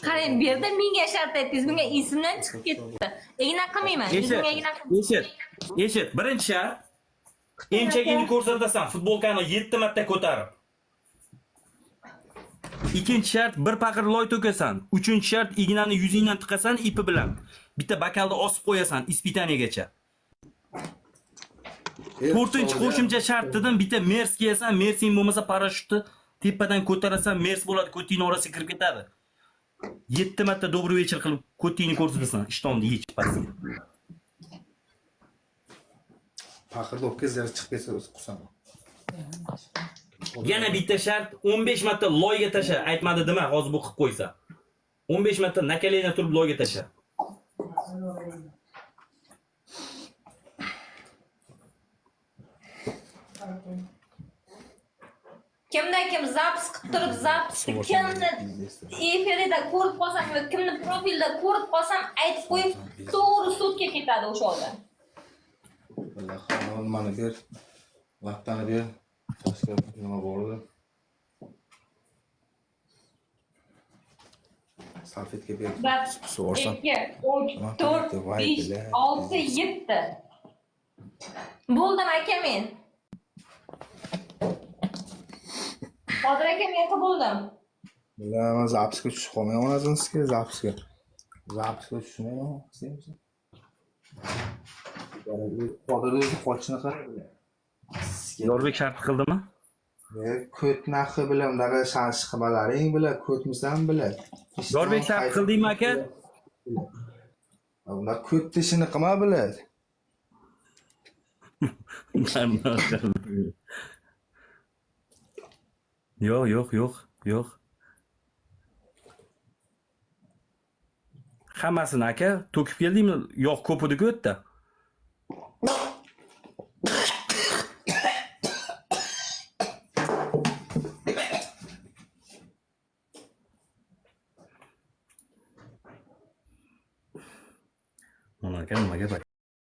Qarang, bu yerda menga shart aytdingiz, menga esimdan chiqib ketdi. Igna qilmayman. Yuzimga igna qilmayman. Eshit. Birinchi shart, emchagingni ko'rsatasan, futbolkani 7 marta ko'tarib. Ikkinchi shart, bir paqir loy to'kasan. Uchinchi shart, ignani yuzingdan tiqasan ipi bilan. Bitta bakalni osib qo'yasan ispitaniyagacha. To'rtinchi qo'shimcha shart dedim, bitta mers kiyasan, mersing bo'lmasa parashyutni tepadan ko'tarasan, mers bo'ladi, ko'tingni orasiga kirib ketadi. 7 marta добрый вечер qilib ko'tingni ko'rsatasan, ishtonni yechib pastga. Paqirda o'tkazlar chiqib ketsa o'zi qusam. Yana bitta shart, 15 marta loyga tasha, aytmadi dema, hozir bu qilib qo'ysa. 15 marta nakalena turib loyga tasha. Kimdan kim zapis qilib turib, zapisni kimni efirida ko'rib qolsam yoki kimni profilda ko'rib qolsam aytib qo'yib, to'g'ri sudga ketadi o'sha odam. Billahi mana ber. Vaqtini ber. Boshqa nima bordi? Salfetka ber. So'rsam. 2, 3, 4, 5, 6, 7. Bo'ldim aka men. Qodir aka men bo'ldim. Bilaman zapisga tushib qolmayman o'zingizga zapisga. Zapisga tushmayman, sizmi? Qodir o'zi qochishni qarang. Yorbek shart qildimi? Ko't narxi bilan daga shanish xabarlaring bilan ko'tmisan bilan. Yorbek shart qildingmi aka? Ular ko't ishini qilma biladi. Yo'q. Hammasini aka to'kib keldingmi? Yo'q, ko'pidi ko'tda. Mana aka nimaga